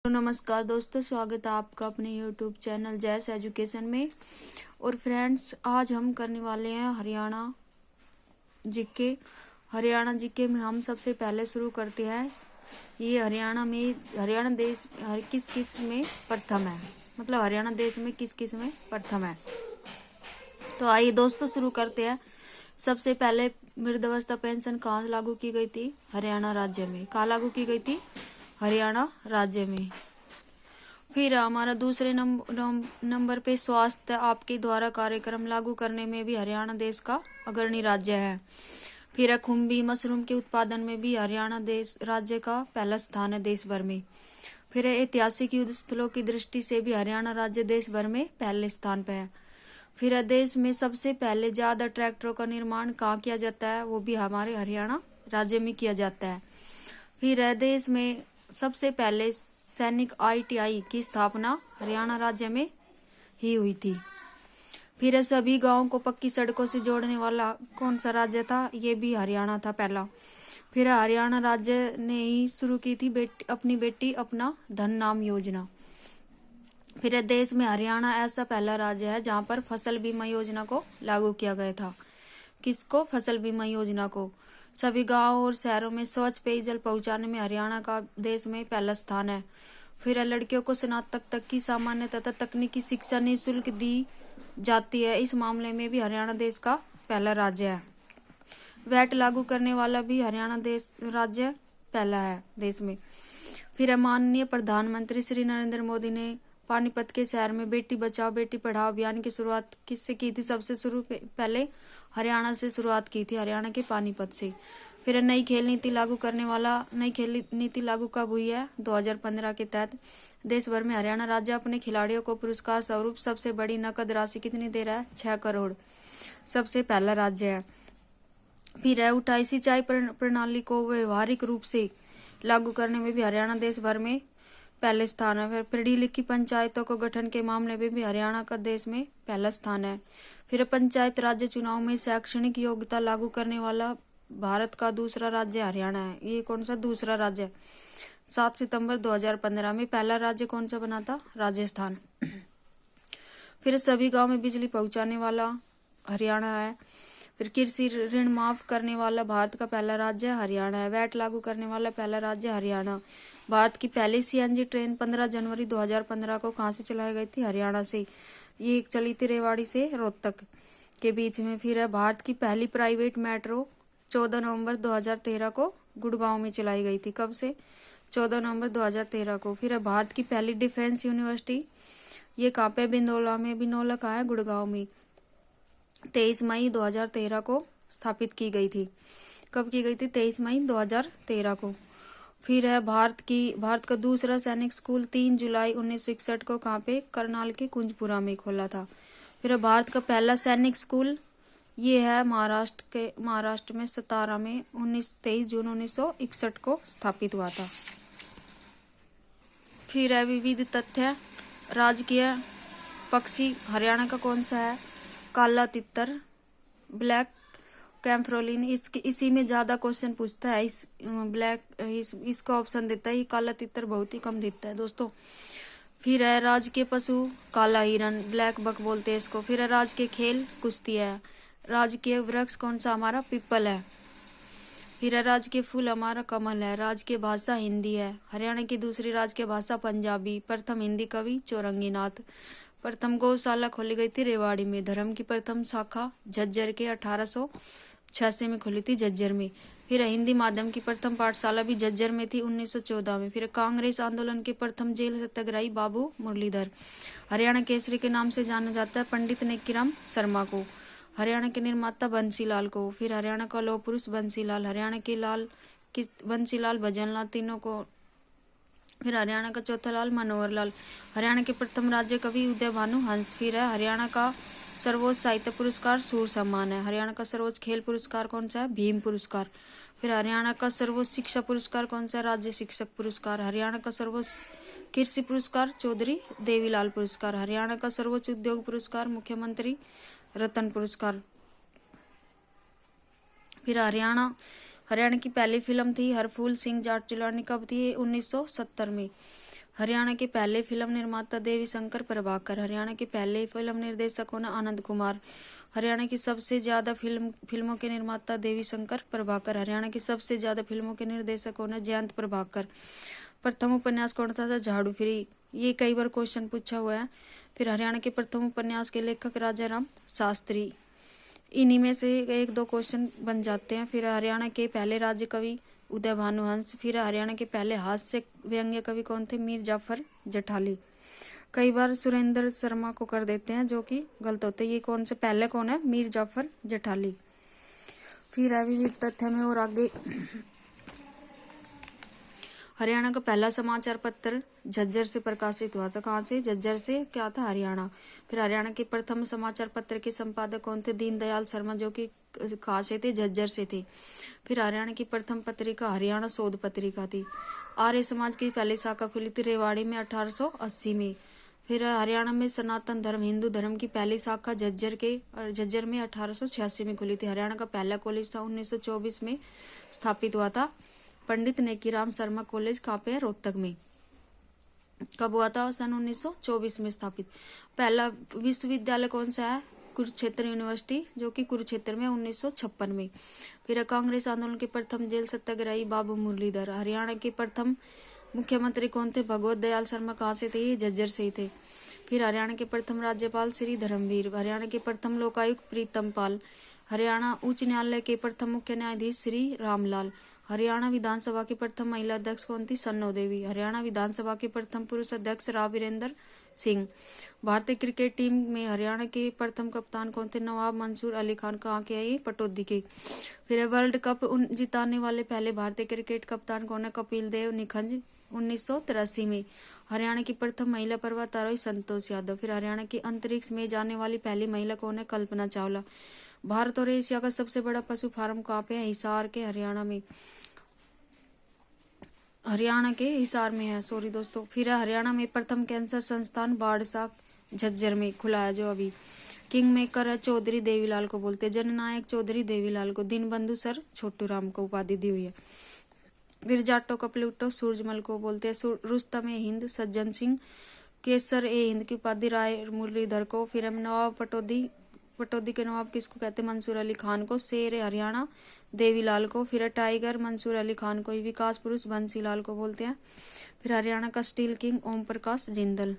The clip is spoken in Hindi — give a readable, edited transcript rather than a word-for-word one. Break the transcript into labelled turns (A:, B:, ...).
A: नमस्कार दोस्तों, स्वागत है आपका अपने YouTube चैनल जैस एजुकेशन में। और फ्रेंड्स, आज हम करने वाले हैं हरियाणा जीके में हम सबसे पहले शुरू करते हैं। ये हरियाणा देश किस किस में प्रथम है, मतलब हरियाणा देश में किस किस में प्रथम है। तो आइए दोस्तों शुरू करते हैं। सबसे पहले वृद्धावस्था पेंशन कहाँ लागू की गई थी? हरियाणा राज्य में। कहाँ लागू की गई थी? हरियाणा राज्य में। फिर हमारा दूसरे नंबर पे स्वास्थ्य आपके द्वारा कार्यक्रम लागू करने में भी हरियाणा देश का अग्रणी राज्य है। फिर खुम्बी मशरूम के उत्पादन में भी हरियाणा देश राज्य का पहला स्थान है देश भर में। फिर ऐतिहासिक युद्ध स्थलों की दृष्टि से भी हरियाणा राज्य देश भर में पहले स्थान पर है। फिर देश में सबसे पहले ज्यादा ट्रैक्टरों का निर्माण कहाँ किया जाता है? वो भी हमारे हरियाणा राज्य में किया जाता है। फिर देश में सबसे पहले सैनिक ITI की स्थापना हरियाणा राज्य में ही हुई थी। फिर सभी गांवों को पक्की सड़कों से जोड़ने वाला कौन सा राज्य था? ये भी हरियाणा था पहला। फिर हरियाणा राज्य ने ही शुरू की थी अपनी बेटी अपना धन नाम योजना। फिर देश में हरियाणा ऐसा पहला राज्य है जहां पर फसल बीमा योजना को लागू किया गया था। किसको? फसल बीमा योजना को। सभी गांव और शहरों में स्वच्छ पेयजल पहुंचाने में हरियाणा का देश में पहला स्थान है। फिर लड़कियों को स्नातक तक की सामान्य तथा तकनीकी शिक्षा निःशुल्क दी जाती है। इस मामले में भी हरियाणा देश का पहला राज्य है। वैट लागू करने वाला भी हरियाणा देश राज्य पहला है देश में। फिर माननीय प्रधानमंत्री श्री नरेंद्र मोदी ने पानीपत के शहर में बेटी बचाओ बेटी पढ़ाओ अभियान की शुरुआत किससे की थी? सबसे पहले हरियाणा से शुरुआत की थी, हरियाणा के पानीपत से। फिर नई खेल नीति लागू कब हुई है? 2015 के तहत देश भर में हरियाणा राज्य अपने खिलाड़ियों को पुरस्कार स्वरूप सबसे बड़ी नकद राशि कितनी दे रहा है? 6 करोड़। सबसे पहला राज्य है। फिर है उठाई सिंचाई प्रणाली को व्यवहारिक रूप से लागू करने में भी हरियाणा देश भर में पहले स्थान है। फिर पढ़ी लिखी पंचायतों को गठन के मामले में भी हरियाणा का देश में पहला स्थान है। फिर पंचायत राज्य चुनाव में शैक्षणिक योग्यता लागू करने वाला भारत का दूसरा राज्य हरियाणा है। ये कौन सा दूसरा राज्य? 7 सितंबर 2015 में। पहला राज्य कौन सा बना था? राजस्थान। फिर सभी गांव में बिजली पहुंचाने वाला हरियाणा है। फिर कृषि ऋण माफ करने वाला भारत का पहला राज्य हरियाणा है। वैट लागू करने वाला पहला राज्य हरियाणा। भारत की पहली CNG ट्रेन 15 जनवरी 2015 को कहां से चलाई गई थी? हरियाणा से। ये चली थी रेवाड़ी से रोहतक के बीच में। फिर है भारत की पहली प्राइवेट मेट्रो 14 नवंबर 2013 को गुड़गांव में चलाई गई थी। कब से? 14 नवंबर 2013 को। फिर है भारत की पहली डिफेंस यूनिवर्सिटी, ये कहाँ पे? बिंदौला में। बिंदौला कहाँ है? गुड़गांव में। 23 मई 2013 को स्थापित की गई थी। कब की गई थी? 23 मई 2013 को। फिर है भारत का दूसरा सैनिक स्कूल 3 जुलाई 1961 को कहाँ पे? करनाल के कुंजपुरा में खोला था। फिर है भारत का पहला सैनिक स्कूल, ये है महाराष्ट्र में सतारा में 23 जून 1961 को स्थापित हुआ था। फिर है विविध तथ्य। राजकीय पक्षी हरियाणा का कौन सा है? काला तितर, ब्लैक कैम्फ्रोलिन। इसी में ज्यादा क्वेश्चन पूछता है। इसका ऑप्शन देता है। काला तितर बहुत ही कम देता है दोस्तों। फिर है राजकीय पशु काला हिरन, ब्लैक बक बोलते हैं इसको। फिर है राजकीय खेल कुश्ती है। राजकीय वृक्ष कौन सा हमारा? पीपल है। फिर है राजकीय फूल हमारा कमल है। राजकीय भाषा हिंदी है। हरियाणा की दूसरी राजकीय भाषा पंजाबी। प्रथम हिंदी कवि चौरंगीनाथ। प्रथम गौशाला खोली गई थी रेवाड़ी में। धर्म की प्रथम शाखा झज्जर के 1886 में खुली थी, झज्जर में। फिर हिंदी माध्यम की प्रथम पाठशाला भी झज्जर में थी 1914 में। फिर कांग्रेस आंदोलन के प्रथम जेल सत्याग्रही बाबू मुरलीधर। हरियाणा केसरी के नाम से जाना जाता है पंडित नेकीराम शर्मा को। हरियाणा के निर्माता बंसीलाल को। फिर हरियाणा का लौह पुरुष बंसीलाल। हरियाणा के बंसीलाल भजनलाल तीनों को। फिर हरियाणा का चौथा लाल मनोहर लाल। हरियाणा के प्रथम राज्य कवि उदय भानु हंस। फिर है हरियाणा का सर्वोच्च साहित्य पुरस्कार सूर सम्मान है। हरियाणा का सर्वोच्च खेल पुरस्कार कौन सा है? भीम पुरस्कार। फिर हरियाणा का सर्वोच्च शिक्षा पुरस्कार कौन सा है? राज्य शिक्षक पुरस्कार। हरियाणा का सर्वोच्च कृषि पुरस्कार चौधरी देवीलाल पुरस्कार। हरियाणा का सर्वोच्च उद्योग पुरस्कार मुख्यमंत्री रतन पुरस्कार। फिर हरियाणा की पहली फिल्म थी हर फूल सिंह जाट चिलानी। कब थी? 1970 में। हरियाणा के पहले फिल्म निर्माता देवी शंकर प्रभाकर। हरियाणा के पहले फिल्म निर्देशक होना आनंद कुमार। हरियाणा की सबसे ज्यादा फिल्मों के निर्माता देवी शंकर प्रभाकर। हरियाणा की सबसे ज्यादा फिल्मों के निर्देशक होना जयंत प्रभाकर। प्रथम उपन्यास कौन था? झाड़ू फ्री। ये कई बार क्वेश्चन पूछा हुआ है। फिर हरियाणा के प्रथम उपन्यास के लेखक राजा राम शास्त्री। इन्हीं में से एक दो क्वेश्चन बन जाते हैं। फिर हरियाणा के पहले राज्य कवि उदय भानुहंस। फिर हरियाणा के पहले हास्य व्यंग्य कवि कौन थे? मीर जाफर जेठाली। कई बार सुरेंद्र शर्मा को कर देते हैं, जो कि गलत होते हैं। ये कौन से पहले कौन है? मीर जाफर जेठाली। फिर अभी तथ्य में और आगे, हरियाणा का पहला समाचार पत्र झज्जर से प्रकाशित हुआ था। कहाँ से? झज्जर से। क्या था? हरियाणा। फिर हरियाणा के प्रथम समाचार पत्र के संपादक कौन थे? दीनदयाल शर्मा, जो कि कहाँ से थे? झज्जर से थे। फिर हरियाणा की प्रथम पत्रिका हरियाणा शोध पत्रिका थी। आर्य समाज की पहली शाखा खुली थी रेवाड़ी में 1880 में। फिर हरियाणा में सनातन धर्म हिंदू धर्म की पहली शाखा झज्जर में 1886 में खुली थी। हरियाणा का पहला कॉलेज था 1924 में स्थापित हुआ था। पंडित नेकीराम शर्मा कॉलेज कहाँ पे है? रोहतक में। कब हुआ था? सन 1924 में स्थापित। पहला विश्वविद्यालय कौन सा है? कुरुक्षेत्र यूनिवर्सिटी, जो कि कुरुक्षेत्र में 1956 में। फिर कांग्रेस आंदोलन के प्रथम जेल सत्याग्रही बाबू मुरलीधर। हरियाणा के प्रथम मुख्यमंत्री कौन थे? भगवत दयाल शर्मा। कहाँ से थे? ये झज्जर से ही थे। फिर हरियाणा के प्रथम राज्यपाल श्री धर्मवीर। हरियाणा के प्रथम लोकायुक्त प्रीतम पाल। हरियाणा उच्च न्यायालय के प्रथम मुख्य न्यायाधीश श्री रामलाल। हरियाणा विधानसभा की प्रथम महिला अध्यक्ष कौन थी? सन्नो देवी। हरियाणा विधानसभा के प्रथम पुरुष अध्यक्ष राव वीरेंद्र सिंह। भारतीय क्रिकेट टीम में हरियाणा के प्रथम कप्तान कौन थे? नवाब मंसूर अली खान। कहाँ के है ये? पटौदी के। फिर वर्ल्ड कप जिताने वाले पहले भारतीय क्रिकेट कप्तान कौन है? कपिल देव निखंज 1983 में। हरियाणा की प्रथम महिला पर्वतारोही संतोष यादव। फिर हरियाणा की अंतरिक्ष में जाने वाली पहली महिला कौन है? कल्पना चावला। भारत और एशिया का सबसे बड़ा पशु फार्म कहाँ पे है? हिसार के हरियाणा में। हरियाणा के हिसार में है, सॉरी दोस्तों। फिर हरियाणा में प्रथम कैंसर संस्थान बाड़सा झज्जर में खुला है, जो अभी। किंग मेकर है चौधरी देवीलाल को बोलते हैं। जननायक चौधरी देवीलाल को। दीनबंधु सर छोटू राम को उपाधि दी हुई है। फिर जाटो का प्लूटो सूरजमल को बोलते हैं। रुस्तम ए हिंद सज्जन सिंह। केसर ए हिंद की उपाधि राय मुरलीधर को। फिर हम नवाब पटौदी के नवाब किसको कहते हैं? मंसूर अली खान को। शेर ए हरियाणा देवीलाल को। फिर टाइगर मंसूर अली खान को। विकास पुरुष बंसीलाल को बोलते हैं। फिर हरियाणा का स्टील किंग ओम प्रकाश जिंदल।